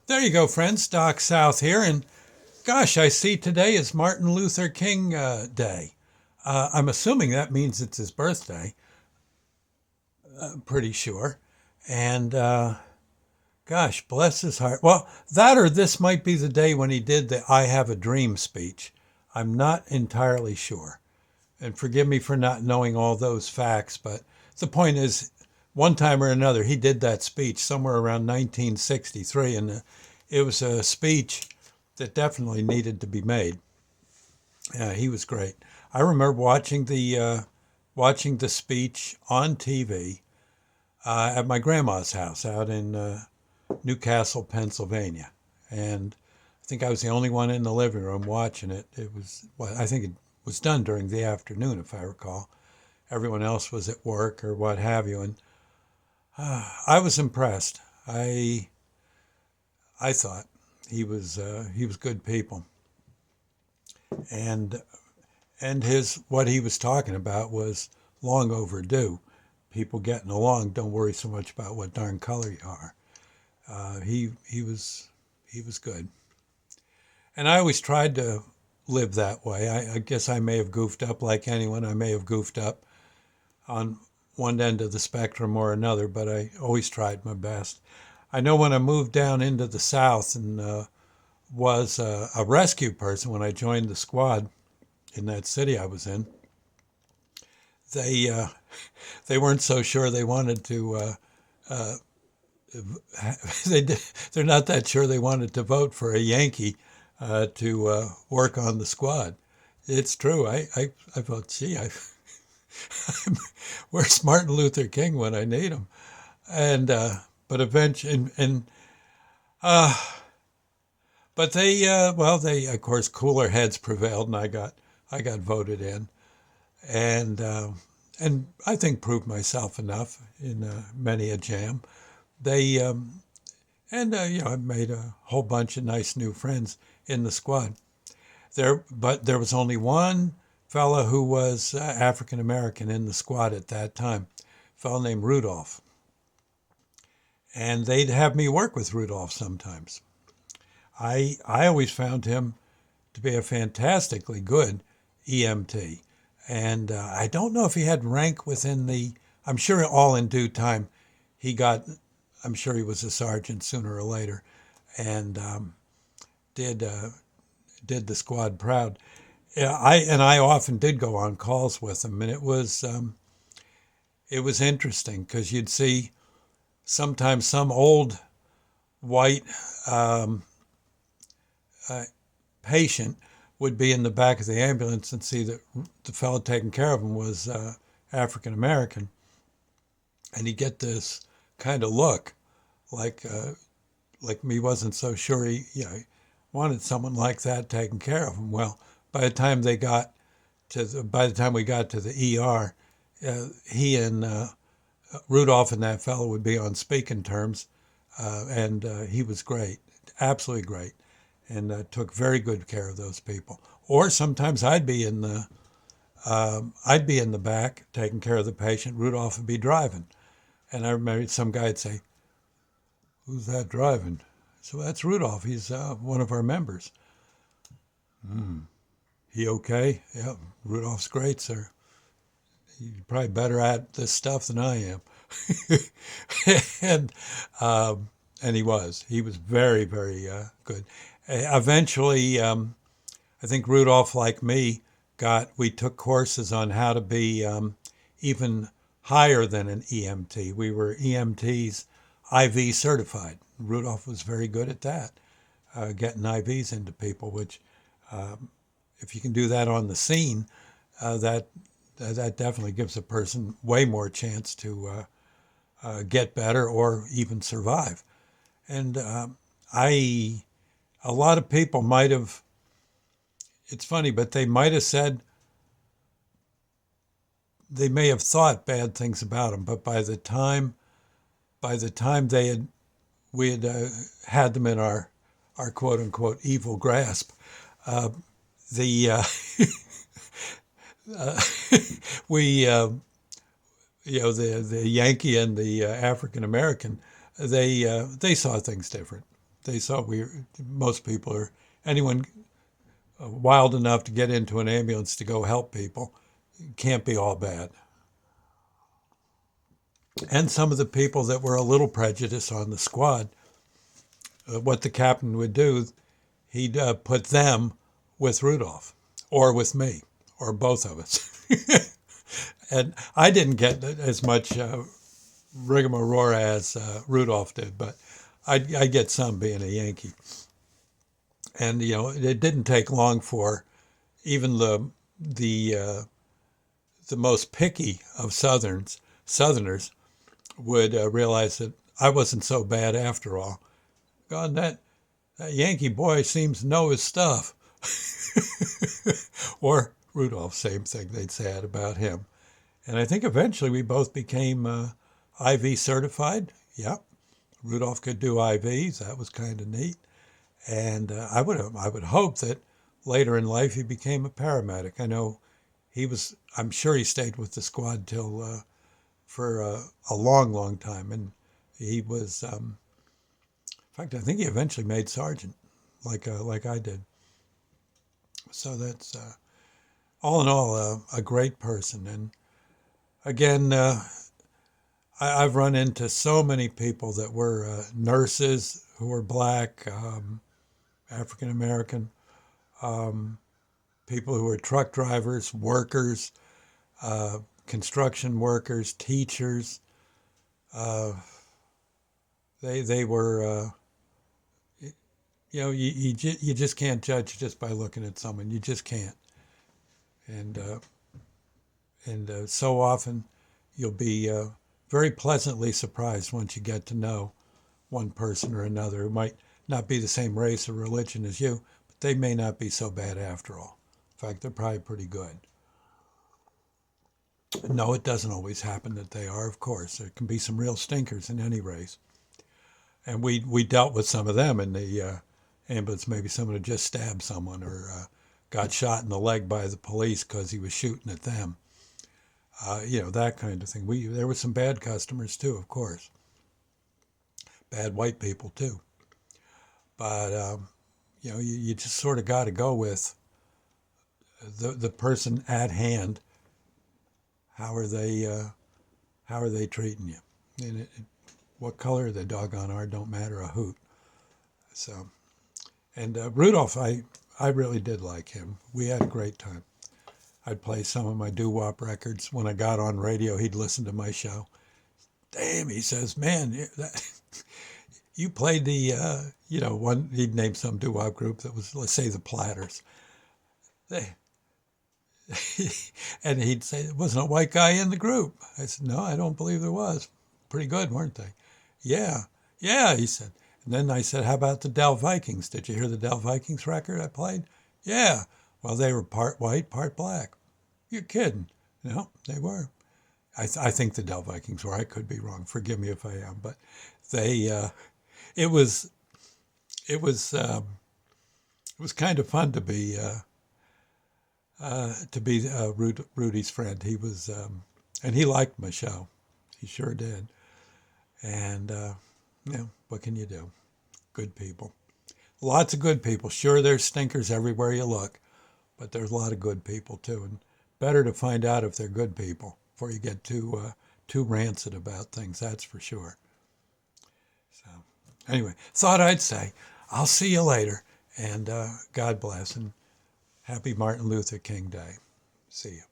There you go, friends. Doc South here. And gosh, I see today is Martin Luther King Day. I'm assuming that means it's his birthday. I'm pretty sure. And gosh, bless his heart. Well, that or this might be the day when he did the I Have a Dream speech. I'm not entirely sure. And forgive me for not knowing all those facts, but the point is, one time or another, he did that speech somewhere around 1963, and it was a speech that definitely needed to be made. He was great. I remember watching the speech on TV at my grandma's house out in Newcastle, Pennsylvania, and I think I was the only one in the living room watching it. It was, well, I think it was done during the afternoon, if I recall. Everyone else was at work or what have you, and I was impressed. I thought he was good people, and his what he was talking about was long overdue. People getting along don't worry so much about what darn color you are. He was good, and I always tried to live that way. I guess I may have goofed up like anyone. I may have goofed up on one end of the spectrum or another, but I always tried my best. I know when I moved down into the South and was a rescue person when I joined the squad in that city I was in, they they weren't so sure they wanted to. They're not that sure they wanted to vote for a Yankee to work on the squad. It's true. I thought, gee, where's Martin Luther King when I need him? And but eventually, uh, but they of course cooler heads prevailed, and I got voted in, and I think proved myself enough in many a jam. They and I made a whole bunch of nice new friends in the squad there, but there was only one fellow who was African American in the squad at that time, a fellow named Rudolph, and they'd have me work with Rudolph sometimes. I always found him to be a fantastically good EMT, and I don't know if he had rank within the. I'm sure all in due time, he got. I'm sure he was a sergeant sooner or later, and did did the squad proud. Yeah, I often did go on calls with him, and it was interesting because you'd see sometimes some old white um, uh, patient would be in the back of the ambulance and see that the fellow taking care of him was African American, and he'd get this kind of look like me wasn't so sure he wanted someone like that taking care of him. Well, by the time we got to the ER, he and Rudolph and that fellow would be on speaking terms, and he was great, absolutely great, and took very good care of those people. Or sometimes I'd be in the back taking care of the patient. Rudolph would be driving, and I remember some guy would say, "Who's that driving?" So that's Rudolph. He's one of our members. He okay? Yeah, Rudolph's great, sir. He's probably better at this stuff than I am. and and he was. He was very, very good. Eventually, I think Rudolph, like me, we took courses on how to be even higher than an EMT. We were EMTs IV certified. Rudolph was very good at that, getting IVs into people, which if you can do that on the scene, that that definitely gives a person way more chance to get better or even survive. And I, a lot of people might have. It's funny, but they might have said they may have thought bad things about him, but by the time we had had them in our quote unquote evil grasp, uh, the uh, we the Yankee and the African American, they saw things different. they saw most people are, anyone wild enough to get into an ambulance to go help people can't be all bad. And some of the people that were a little prejudiced on the squad, what the captain would do, he'd put them with Rudolph or with me or both of us. And I didn't get as much rigmarole as Rudolph did, but I get some being a Yankee. And it didn't take long for even the most picky of Southerners would realize that I wasn't so bad after all. God, that Yankee boy seems to know his stuff. Or Rudolph, same thing they'd say about him. And I think eventually we both became IV certified. Yep, Rudolph could do IVs. That was kind of neat. And I would hope that later in life he became a paramedic. I know I'm sure he stayed with the squad till for a long, long time. And he was, in fact, I think he eventually made sergeant, like I did. So that's all in all a great person. And again, I've run into so many people that were nurses who were black, African American, people who were truck drivers, workers, construction workers, teachers. They were, you just can't judge just by looking at someone. You just can't. And so often you'll be very pleasantly surprised once you get to know one person or another who might not be the same race or religion as you, but they may not be so bad after all. In fact, they're probably pretty good. No, it doesn't always happen that they are, of course. There can be some real stinkers in any race. And we dealt with some of them in the ambulance. Maybe someone had just stabbed someone or got shot in the leg by the police because he was shooting at them. That kind of thing. There were some bad customers too, of course. Bad white people too. But, you just sort of got to go with the person at hand. How are they treating you? And what color the doggone are don't matter a hoot. So, and Rudolph, I really did like him. We had a great time. I'd play some of my doo-wop records. When I got on radio, he'd listen to my show. Damn, he says, man, you played the, one, he'd name some doo-wop group that was, let's say, the Platters. And he'd say, there wasn't a white guy in the group. I said, no, I don't believe there was. Pretty good, weren't they? Yeah, he said. And then I said, how about the Del Vikings? Did you hear the Del Vikings record I played? Yeah. Well, they were part white, part black. You're kidding. No, they were. I think the Del Vikings were. I could be wrong. Forgive me if I am. But they, it was kind of fun to be Rudy's friend. He was, and he liked my show. He sure did. And, what can you do? Good people. Lots of good people. Sure, there's stinkers everywhere you look, but there's a lot of good people too. And better to find out if they're good people before you get too rancid about things, that's for sure. So, anyway, thought I'd say, I'll see you later, and God bless, and happy Martin Luther King Day. See you.